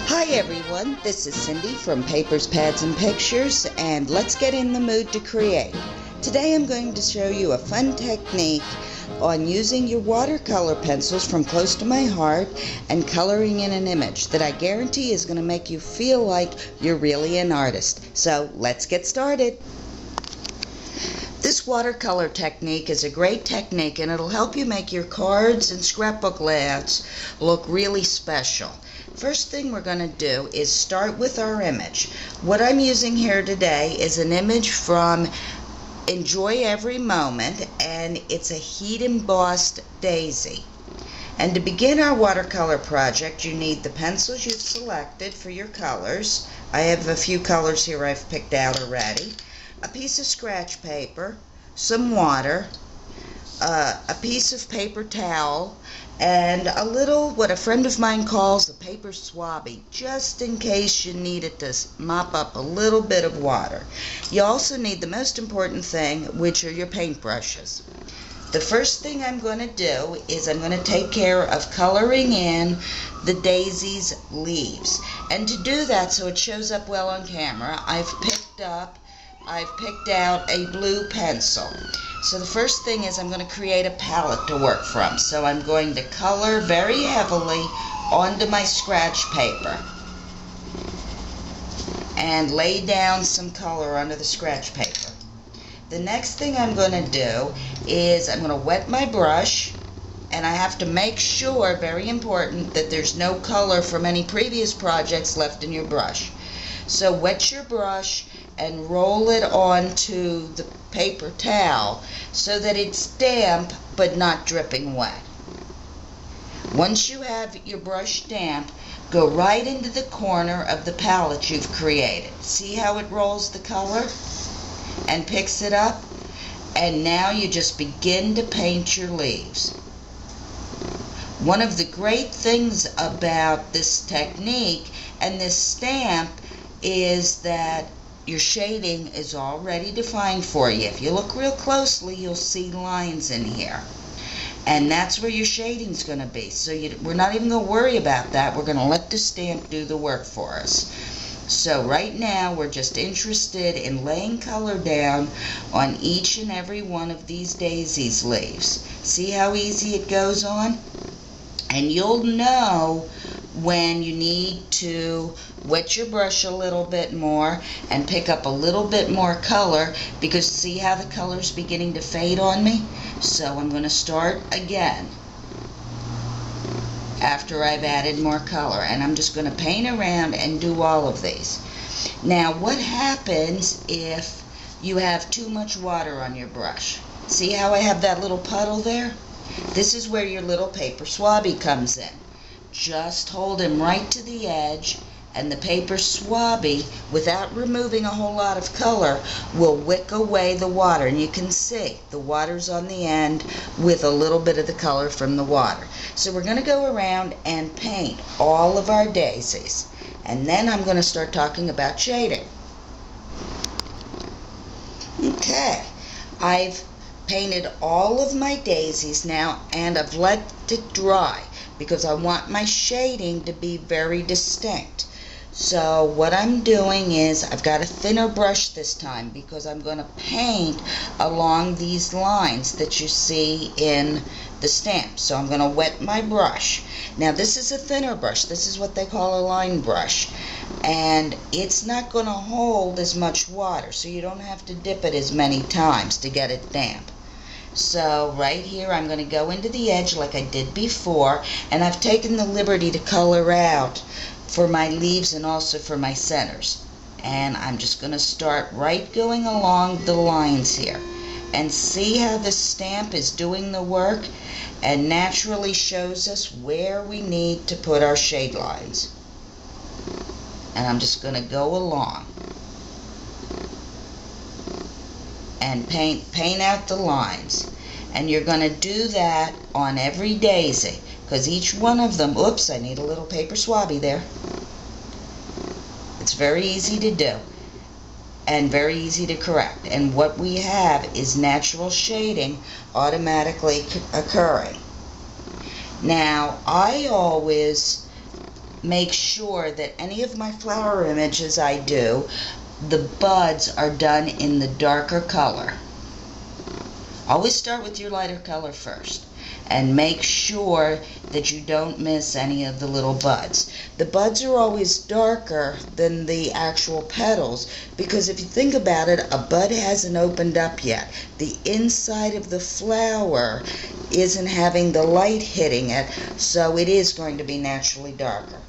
Hi everyone, this is Cindy from Papers, Pads, and Pictures, and let's get in the mood to create. Today I'm going to show you a fun technique on using your watercolor pencils from close to my heart and coloring in an image that I guarantee is going to make you feel like you're really an artist. So let's get started. This watercolor technique is a great technique, and it'll help you make your cards and scrapbook layouts look really special. First thing we're going to do is start with our image. What I'm using here today is an image from Enjoy Every Moment, and it's a heat embossed daisy. And to begin our watercolor project, you need the pencils you've selected for your colors. I have a few colors here I've picked out already. A piece of scratch paper, some water, a piece of paper towel, and a little, what a friend of mine calls a paper swabby, just in case you need it to mop up a little bit of water. You also need the most important thing, which are your paintbrushes. The first thing I'm going to do is I'm going to take care of coloring in the daisy's leaves. And to do that so it shows up well on camera, I've picked out a blue pencil. So the first thing is I'm going to create a palette to work from. So I'm going to color very heavily onto my scratch paper and lay down some color onto the scratch paper. The next thing I'm going to do is I'm going to wet my brush, and I have to make sure, very important, that there's no color from any previous projects left in your brush. So wet your brush and roll it onto the paper towel so that it's damp but not dripping wet. Once you have your brush damp, go right into the corner of the palette you've created. See how it rolls the color and picks it up? And now you just begin to paint your leaves. One of the great things about this technique and this stamp is that your shading is already defined for you. If you look real closely, you'll see lines in here. And that's where your shading's going to be. So we're not even going to worry about that. We're going to let the stamp do the work for us. So right now, we're just interested in laying color down on each and every one of these daisies leaves. See how easy it goes on? And you'll know when you need to wet your brush a little bit more and pick up a little bit more color, because see how the color's beginning to fade on me? So I'm going to start again after I've added more color, and I'm just going to paint around and do all of these. Now what happens if you have too much water on your brush? See how I have that little puddle there? This is where your little paper swabby comes in. Just hold him right to the edge, and the paper swabby, without removing a whole lot of color, will wick away the water. And you can see the water's on the end with a little bit of the color from the water. So we're going to go around and paint all of our daisies. And then I'm going to start talking about shading. Okay, I've painted all of my daisies now, and I've let it dry because I want my shading to be very distinct. So what I'm doing is I've got a thinner brush this time because I'm going to paint along these lines that you see in the stamp. So I'm going to wet my brush. Now this is a thinner brush. This is what they call a line brush. And it's not going to hold as much water, so you don't have to dip it as many times to get it damp. So right here I'm going to go into the edge like I did before, and I've taken the liberty to color out for my leaves and also for my centers. And I'm just going to start right going along the lines here. And see how the stamp is doing the work and naturally shows us where we need to put our shade lines. And I'm just going to go along and paint out the lines. And you're going to do that on every daisy, because each one of them, oops, I need a little paper swabby there. It's very easy to do. and very easy to correct. And what we have is natural shading automatically occurring. Now, I always make sure that any of my flower images I do, the buds are done in the darker color. Always start with your lighter color first, and make sure that you don't miss any of the little buds. The buds are always darker than the actual petals, because if you think about it, a bud hasn't opened up yet. The inside of the flower isn't having the light hitting it, so it is going to be naturally darker.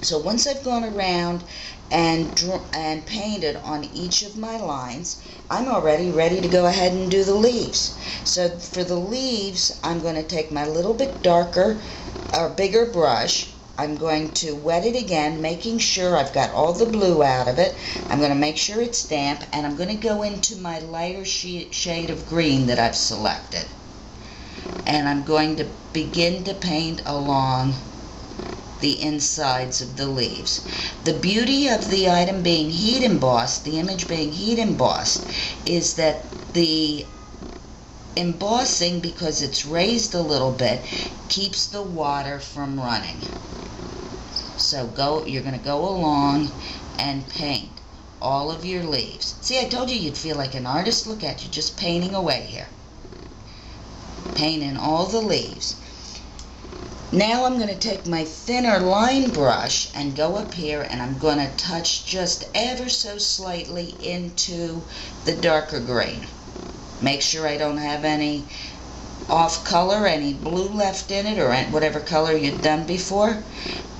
So once I've gone around and painted on each of my lines, I'm already ready to go ahead and do the leaves. So for the leaves, I'm going to take my little bit darker or bigger brush. I'm going to wet it again, making sure I've got all the blue out of it. I'm going to make sure it's damp, and I'm going to go into my lighter shade of green that I've selected. And I'm going to begin to paint along the insides of the leaves. The beauty of the item being heat embossed, the image being heat embossed, is that the embossing, because it's raised a little bit, keeps the water from running. So you're going to go along and paint all of your leaves. See, I told you you'd feel like an artist. Look at you, just painting away here. Painting all the leaves. Now I'm going to take my thinner line brush and go up here, and I'm going to touch just ever so slightly into the darker green. Make sure I don't have any off color, any blue left in it, or whatever color you've done before.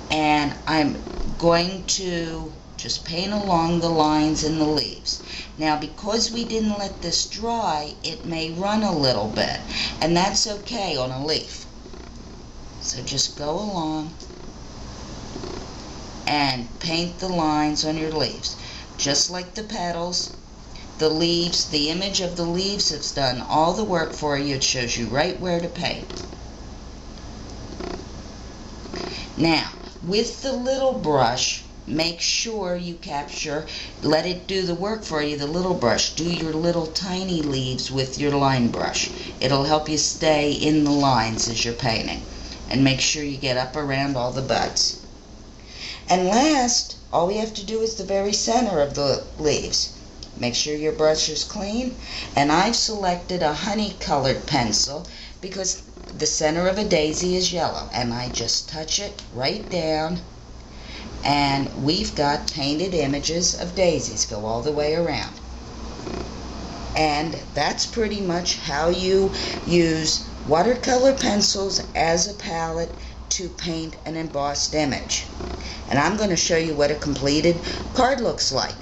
And I'm going to just paint along the lines in the leaves. Now, because we didn't let this dry, it may run a little bit, and that's okay on a leaf. So just go along and paint the lines on your leaves. Just like the petals, the leaves, the image of the leaves has done all the work for you. It shows you right where to paint. Now, with the little brush, make sure you capture, let it do the work for you, the little brush. Do your little tiny leaves with your line brush. It'll help you stay in the lines as you're painting. And make sure you get up around all the buds. And last, all we have to do is the very center of the leaves. Make sure your brush is clean. And I've selected a honey colored pencil because the center of a daisy is yellow. And I just touch it right down, and we've got painted images of daisies go all the way around. And that's pretty much how you use watercolor pencils as a palette to paint an embossed image. And I'm going to show you what a completed card looks like.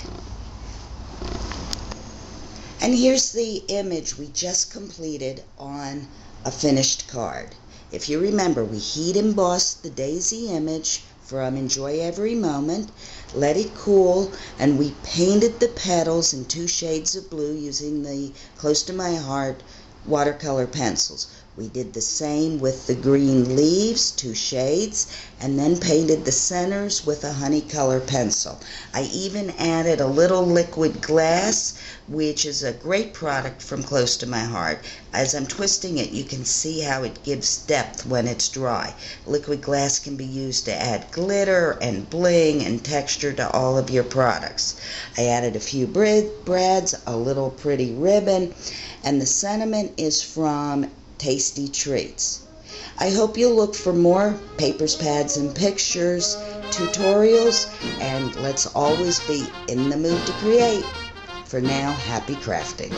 And here's the image we just completed on a finished card. If you remember, we heat embossed the daisy image from Enjoy Every Moment, let it cool, and we painted the petals in 2 shades of blue using the Close to My Heart watercolor pencils. We did the same with the green leaves, 2 shades, and then painted the centers with a honey color pencil. I even added a little liquid glass, which is a great product from Close to My Heart. As I'm twisting it, you can see how it gives depth when it's dry. Liquid glass can be used to add glitter and bling and texture to all of your products. I added a few brads, a little pretty ribbon, and the sentiment is from Tasty Treats. I hope you'll look for more Papers, Pads, and Pictures tutorials, and let's always be in the mood to create. For now, happy crafting.